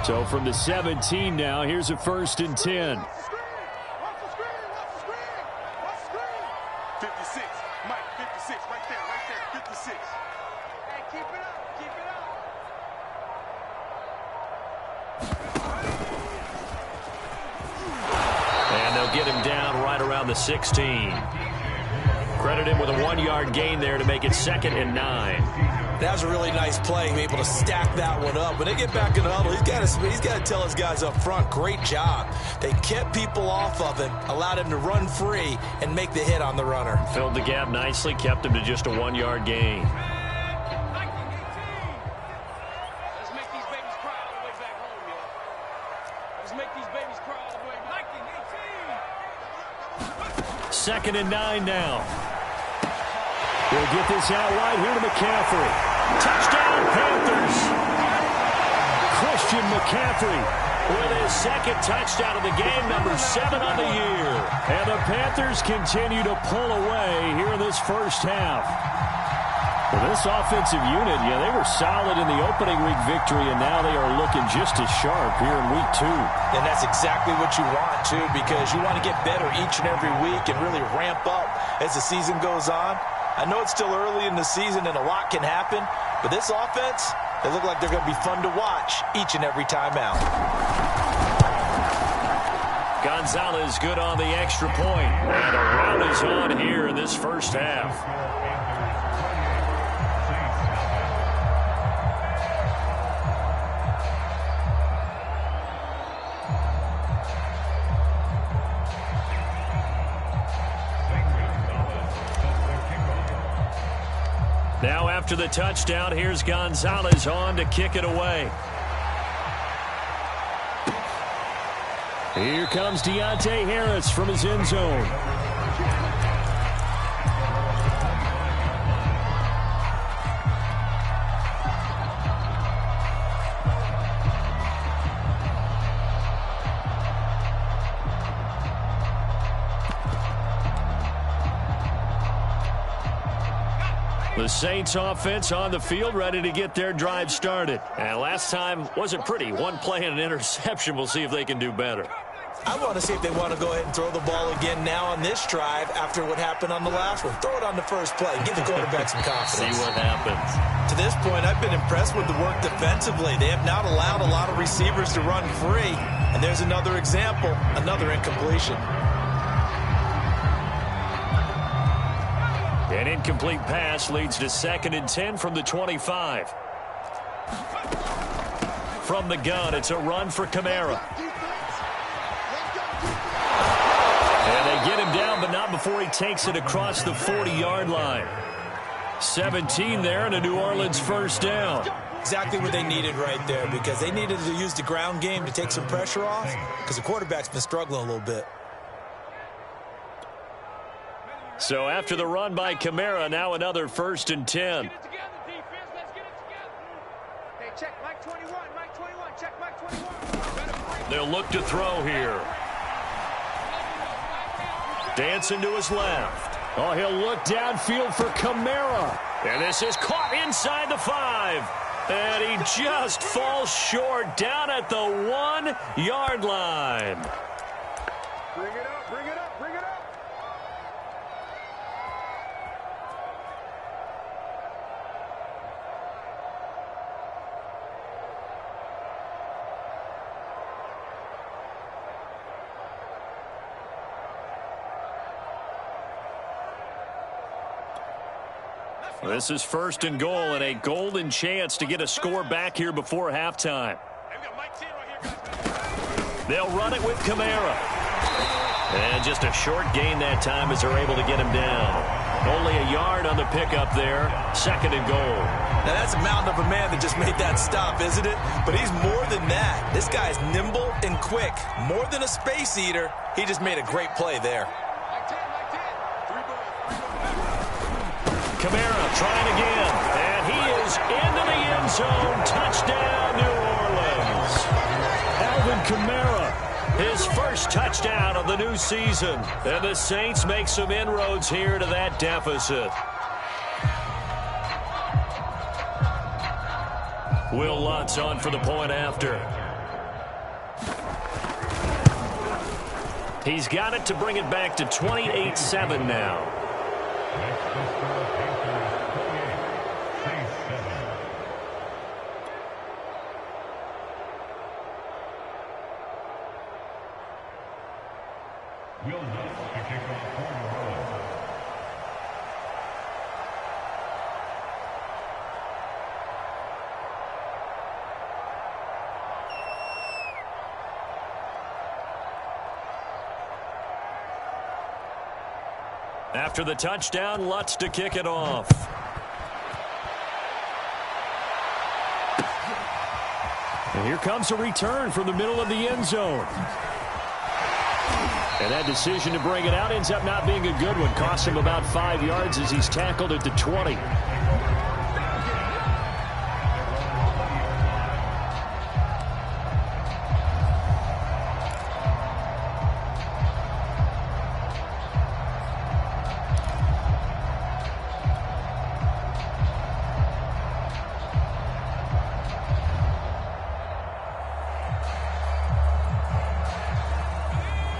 So from the 17 now, here's a 1st and 10. 56, Mike, 56, right there, 56. Hey, keep it up. And they'll get him down right around the 16. Credit him with a 1-yard gain there to make it 2nd and 9. That was a really nice play, able to stack that one up. When they get back in the huddle, he's got to tell his guys up front, great job. They kept people off of him, allowed him to run free, and make the hit on the runner. Filled the gap nicely, kept him to just a 1-yard gain. Let's make these babies cry all the way back home, y'all. Let's make these babies cry all the way back. 2nd and 9 now. We'll get this out wide here to McCaffrey. Touchdown, Panthers. Christian McCaffrey with his 2nd touchdown of the game, number 7 on the year. And the Panthers continue to pull away here in this first half. Well, this offensive unit, they were solid in the opening week victory, and now they are looking just as sharp here in week 2. And that's exactly what you want, too, because you want to get better each and every week and really ramp up as the season goes on. I know it's still early in the season and a lot can happen, but this offense, they look like they're going to be fun to watch each and every time out. Gonzalez good on the extra point. And a rout is on here in this first half. Now after the touchdown, here's Gonzalez on to kick it away. Here comes Deontay Harris from his end zone. The Saints offense on the field, ready to get their drive started. And last time wasn't pretty. One play and an interception. We'll see if they can do better. I want to see if they want to go ahead and throw the ball again now on this drive after what happened on the last one. Throw it on the first play. Give the quarterback some confidence. See what happens. To this point, I've been impressed with the work defensively. They have not allowed a lot of receivers to run free. And there's another example, another incompletion. An incomplete pass leads to 2nd and 10 from the 25. From the gun, it's a run for Kamara. And they get him down, but not before he takes it across the 40-yard line. 17 there and a New Orleans first down. Exactly what they needed right there, because they needed to use the ground game to take some pressure off, because the quarterback's been struggling a little bit. So after the run by Kamara, now another 1st and 10. Get it together, defense. Let's get it together. Hey, check Mike 21. Mike 21. Check Mike 21. They'll look to throw here. Dancing to his left. Oh, he'll look downfield for Kamara. And this is caught inside the 5. And he just falls short down at the 1-yard line. Bring it up, bring it up, bring it up. This is 1st and goal and a golden chance to get a score back here before halftime. They'll run it with Kamara. And just a short gain that time as they're able to get him down. Only a yard on the pickup there. 2nd and goal. Now that's a mountain of a man that just made that stop, isn't it? But he's more than that. This guy's nimble and quick. More than a space eater. He just made a great play there. Kamara trying again, and he is into the end zone. Touchdown, New Orleans. Alvin Kamara, his first touchdown of the new season. And the Saints make some inroads here to that deficit. Will Lutz on for the point after. He's got it to bring it back to 28-7 now. After the touchdown, Lutz to kick it off. And here comes a return from the middle of the end zone. And that decision to bring it out ends up not being a good one. Costs him about 5 yards as he's tackled at the 20.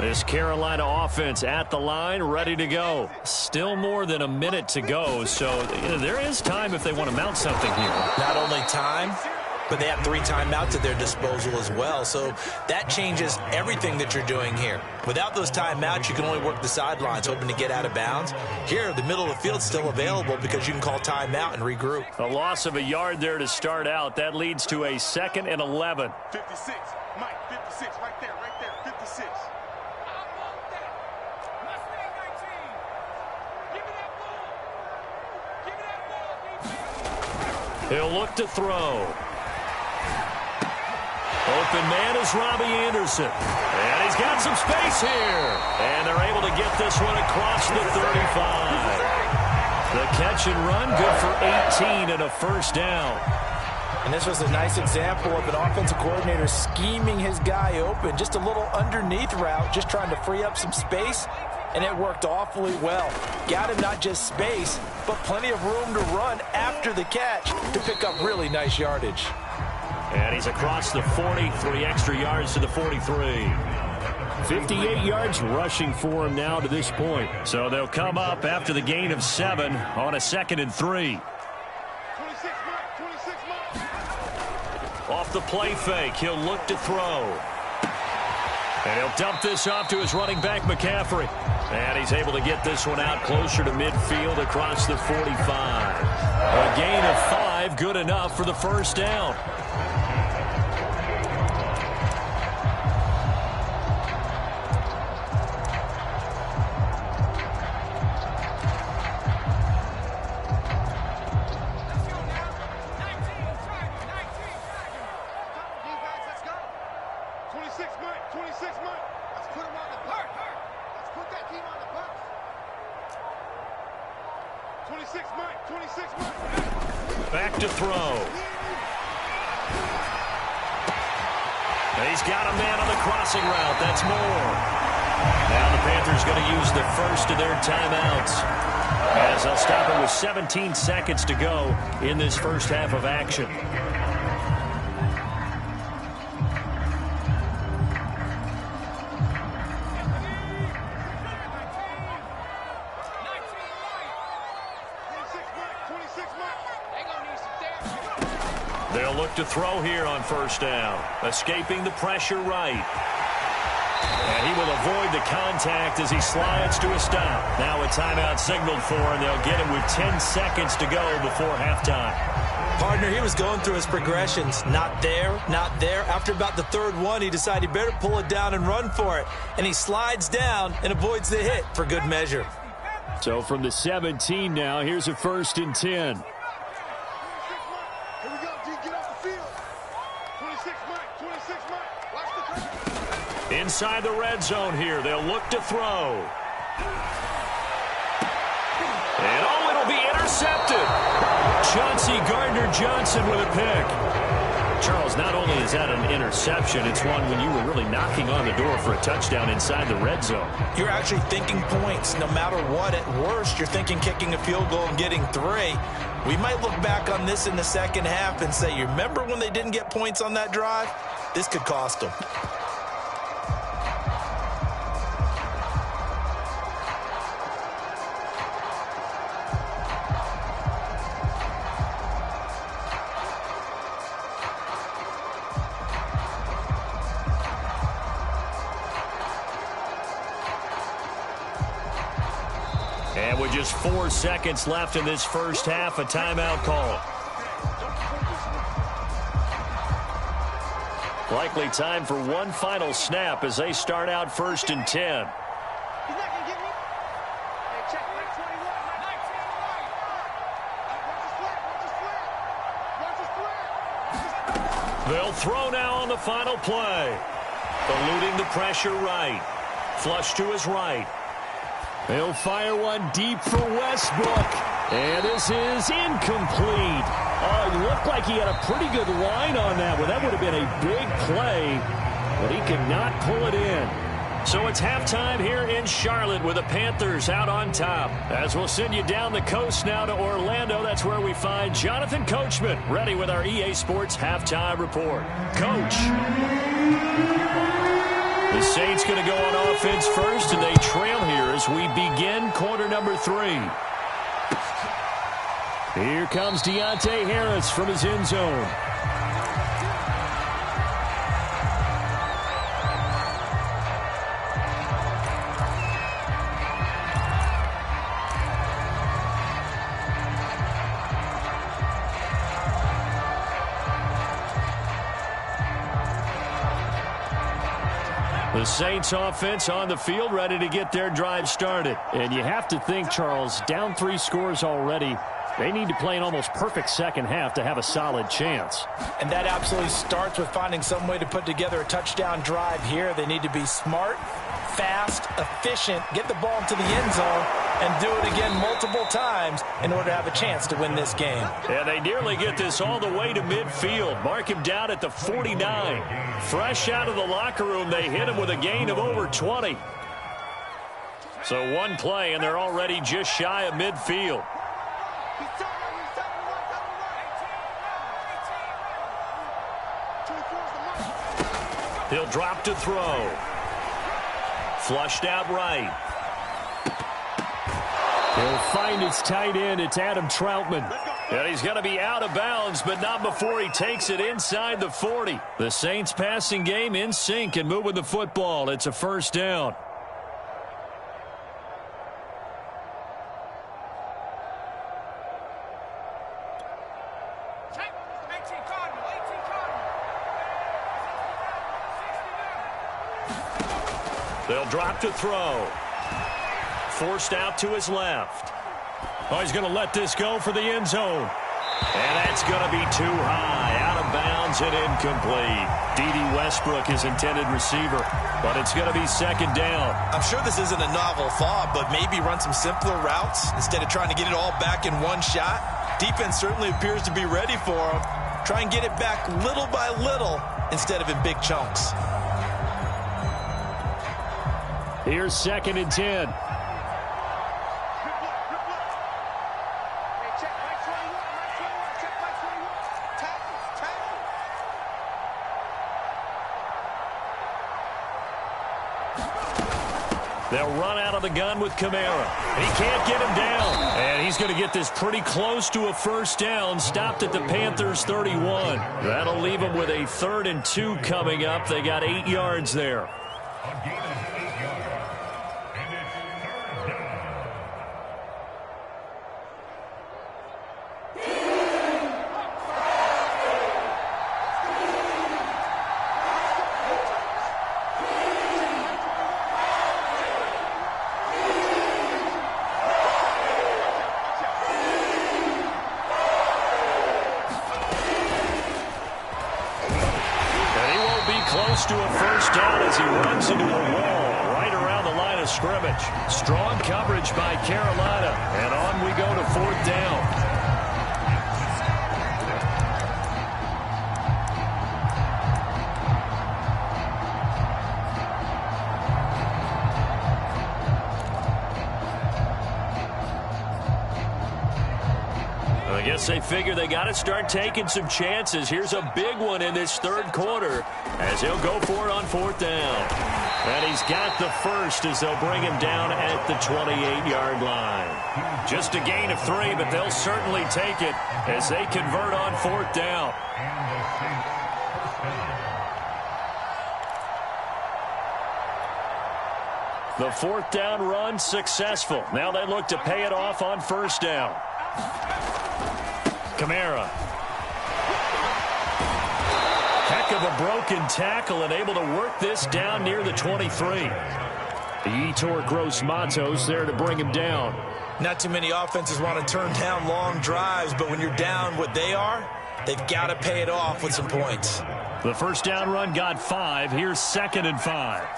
This Carolina offense at the line, ready to go. Still more than a minute to go, so there is time if they want to mount something here. Not only time, but they have 3 timeouts at their disposal as well, so that changes everything that you're doing here. Without those timeouts, you can only work the sidelines, hoping to get out of bounds. Here, the middle of the field's still available because you can call timeout and regroup. A loss of a yard there to start out. That leads to a 2nd and 11. 56, Mike, 56, right there, 56. He'll look to throw. Open man is Robbie Anderson. And he's got some space here. And they're able to get this one across the 35. The catch and run, good for 18 and a first down. And this was a nice example of an offensive coordinator scheming his guy open. Just a little underneath route, just trying to free up some space. And it worked awfully well. Got him not just space, but plenty of room to run after the catch to pick up really nice yardage. And he's across the 40, 3 extra yards to the 43. 58 yards rushing for him now to this point. So they'll come up after the gain of 7 on a 2nd and 3. 26, Mike. Off the play fake, he'll look to throw. And he'll dump this off to his running back, McCaffrey. And he's able to get this one out closer to midfield across the 45. A gain of 5, good enough for the first down. Back to throw. He's got a man on the crossing route. That's more. Now the Panthers going to use the first of their timeouts, as they'll stop it with 17 seconds to go in this first half of action. They'll look to throw here on first down. Escaping the pressure right. And he will avoid the contact as he slides to a stop. Now a timeout signaled for, and they'll get him with 10 seconds to go before halftime. Partner, he was going through his progressions. Not there, not there. After about the 3rd one, he decided he better pull it down and run for it. And he slides down and avoids the hit for good measure. So from the 17 now, here's a 1st and 10. Inside the red zone here, they'll look to throw. And oh, it'll be intercepted. Chauncey Gardner-Johnson with a pick. Charles, not only is that an interception, it's one when you were really knocking on the door for a touchdown inside the red zone. You're actually thinking points. No matter what, at worst, you're thinking kicking a field goal and getting 3. We might look back on this in the second half and say, you remember when they didn't get points on that drive? This could cost them. with just 4 seconds left in this first half, a timeout call. Likely time for one final snap as they start out 1st and 10. He's not going to get me. Hey, check Mike 21. Mike 21. Watch the sweat. They'll throw now on the final play. Eluding the pressure right. Flush to his right. He'll fire one deep for Westbrook. And this is incomplete. Oh, it looked like he had a pretty good line on that one. That would have been a big play, but he could not pull it in. So it's halftime here in Charlotte with the Panthers out on top. As we'll send you down the coast now to Orlando, that's where we find Jonathan Coachman ready with our EA Sports halftime report. Coach. The Saints going to go on offense first, and they trail here as we begin quarter number 3. Here comes Deontay Harris from his end zone. The Saints offense on the field ready to get their drive started. And you have to think, Charles, down 3 scores already. They need to play an almost perfect second half to have a solid chance. And that absolutely starts with finding some way to put together a touchdown drive here. They need to be smart, fast, efficient, get the ball into the end zone, and do it again multiple times in order to have a chance to win this game. Yeah, they nearly get this all the way to midfield. Mark him down at the 49. Fresh out of the locker room, they hit him with a gain of over 20. So one play, and they're already just shy of midfield. He'll drop to throw. Flushed out right. He'll find his tight end. It's Adam Troutman. And he's going to be out of bounds, but not before he takes it inside the 40. The Saints passing game in sync and moving the football. It's a first down. They'll drop to throw. Forced out to his left. Oh, he's going to let this go for the end zone. And that's going to be too high. Out of bounds and incomplete. D.D. Westbrook, his intended receiver. But it's going to be second down. I'm sure this isn't a novel thought, but maybe run some simpler routes instead of trying to get it all back in one shot. Defense certainly appears to be ready for him. Try and get it back little by little instead of in big chunks. Here's 2nd and 10. They'll run out of the gun with Kamara. He can't get him down. And he's going to get this pretty close to a first down. Stopped at the Panthers' 31. That'll leave him with a 3rd and 2 coming up. They got 8 yards there. Close to a first down as he runs into a wall right around the line of scrimmage. Strong coverage by Carolina. And on we go to 4th down. I guess they figure they got to start taking some chances. Here's a big one in this 3rd quarter as he'll go for it on 4th down. And he's got the first as they'll bring him down at the 28-yard line. Just a gain of 3, but they'll certainly take it as they convert on 4th down. The fourth down run successful. Now they look to pay it off on first down. Kamara. Heck of a broken tackle and able to work this down near the 23. The Yetur Gross Matos there to bring him down. Not too many offenses want to turn down long drives, but when you're down what they are, they've got to pay it off with some points. The first down run got 5. Here's 2nd and 5.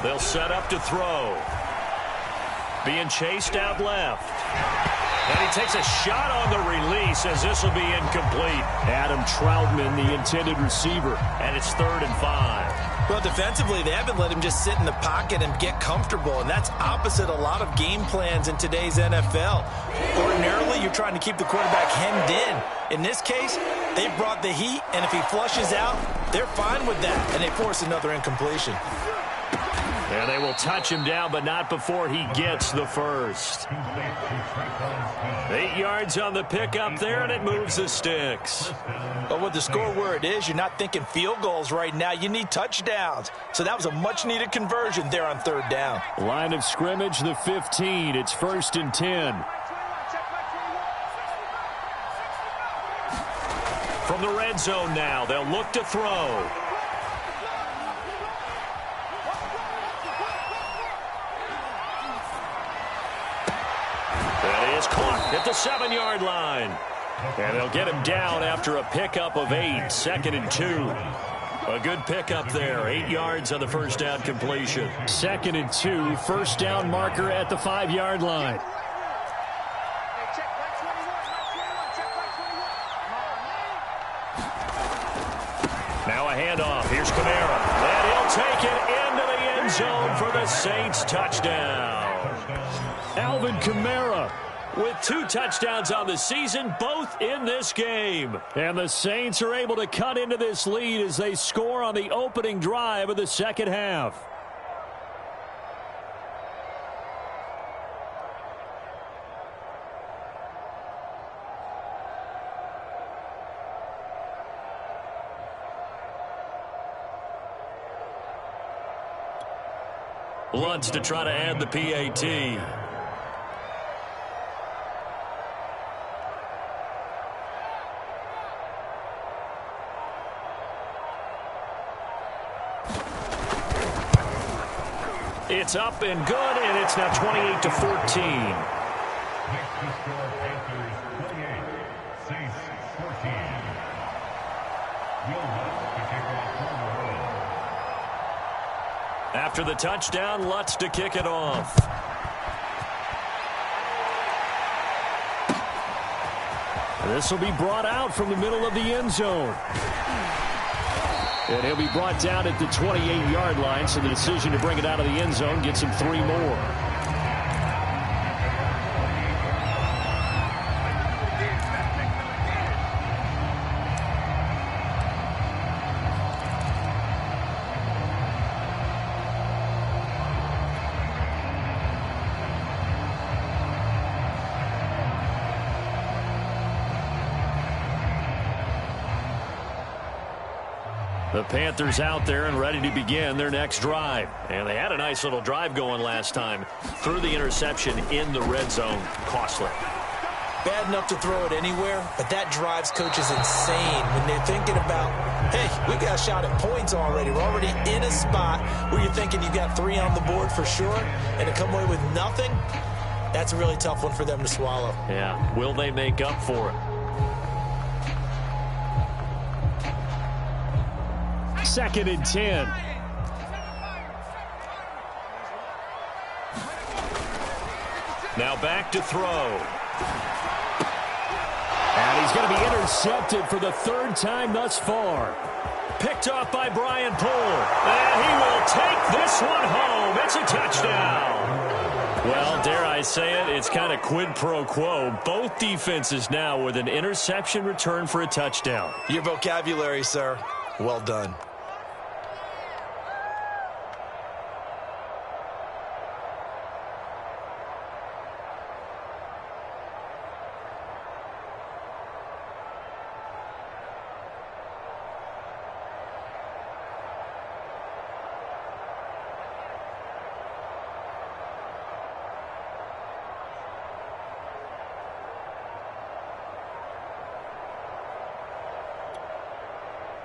They'll set up to throw. Being chased out left. And he takes a shot on the release as this will be incomplete. Adam Troutman, the intended receiver, and it's 3rd and 5. Well, defensively, they haven't let him just sit in the pocket and get comfortable, and that's opposite a lot of game plans in today's NFL. Ordinarily, you're trying to keep the quarterback hemmed in. In this case, they brought the heat, and if he flushes out, they're fine with that, and they force another incompletion. And they will touch him down, but not before he gets the first. 8 yards on the pickup there, and it moves the sticks. But with the score where it is, you're not thinking field goals right now. You need touchdowns. So that was a much-needed conversion there on 3rd down. Line of scrimmage, the 15. It's 1st and 10. From the red zone now, they'll look to throw. Is caught at the 7-yard line. And they'll get him down after a pickup of 8. 2nd and 2. A good pickup there. 8 yards on the first down completion. 2nd and 2. First down marker at the 5-yard line. Now a handoff. Here's Kamara. And he'll take it into the end zone for the Saints touchdown. Alvin Kamara with 2 touchdowns on the season, both in this game. And the Saints are able to cut into this lead as they score on the opening drive of the second half. Lutz to try to add the PAT. It's up and good, and it's now 28-14. After the touchdown, Lutz to kick it off. This will be brought out from the middle of the end zone. And he'll be brought down at the 28-yard line, so the decision to bring it out of the end zone gets him 3 more. The Panthers out there and ready to begin their next drive. And they had a nice little drive going last time. Threw the interception in the red zone. Costly. Bad enough to throw it anywhere, but that drives coaches insane when they're thinking about, hey, we got a shot at points already. We're already in a spot where you're thinking you've got 3 on the board for sure, and to come away with nothing, that's a really tough one for them to swallow. Yeah, will they make up for it? 2nd and 10. Now back to throw. And he's going to be intercepted for the 3rd time thus far. Picked off by Brian Poole. And he will take this one home. It's a touchdown. Well, dare I say it, it's kind of quid pro quo. Both defenses now with an interception return for a touchdown. Your vocabulary, sir. Well done.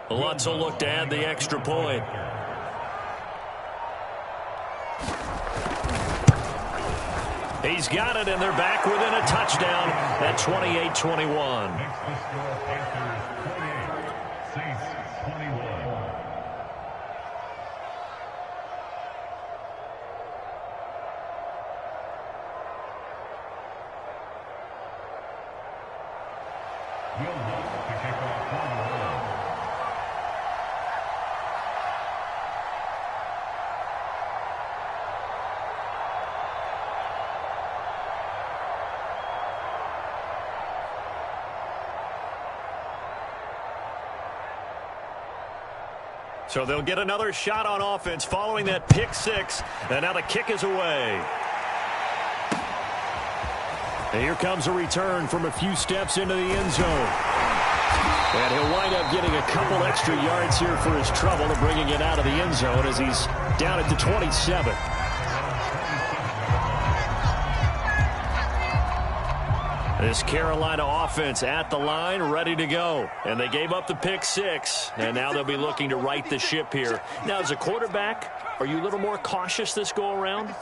Lutz will look to add the extra point. He's got it, and they're back within a touchdown at 28-21. So they'll get another shot on offense following that pick six. And now the kick is away. And here comes a return from a few steps into the end zone. And he'll wind up getting a couple extra yards here for his trouble and bringing it out of the end zone as he's down at the 27. This Carolina offense at the line, ready to go. And they gave up the pick six, and now they'll be looking to right the ship here. Now, as a quarterback, are you a little more cautious this go-around?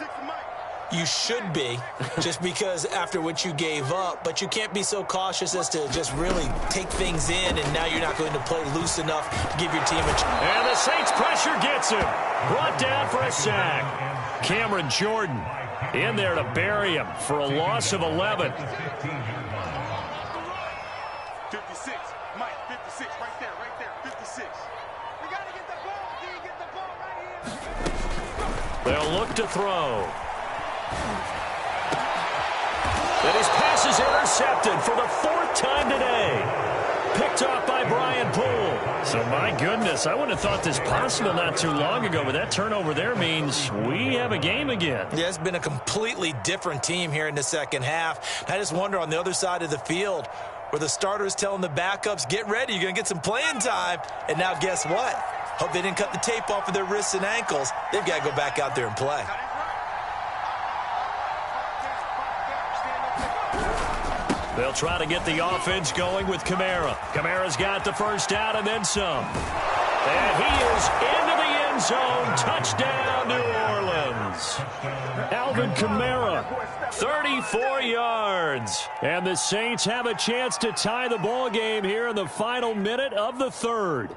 You should be, just because after what you gave up. But you can't be so cautious as to just really take things in, and now you're not going to play loose enough to give your team a chance. And the Saints pressure gets him. Brought down for a sack. Cameron Jordan in there to bury him for a loss of 11. 56. Mike, 56, right there, 56. We got to get the ball, D, get the ball right here. They'll look to throw. And his pass is intercepted for the fourth time today. Picked off by Brian Poole. So, my goodness, I wouldn't have thought this possible not too long ago, but that turnover there means we have a game again. Yeah, it's been a completely different team here in the second half. I just wonder on the other side of the field where the starters telling the backups, get ready, you're going to get some playing time. And now guess what? Hope they didn't cut the tape off of their wrists and ankles. They've got to go back out there and play. They'll try to get the offense going with Kamara. Kamara's got the first down and then some. And he is into the end zone. Touchdown, New Orleans. Alvin Kamara, 34 yards. And the Saints have a chance to tie the ball game here in the final minute of the third.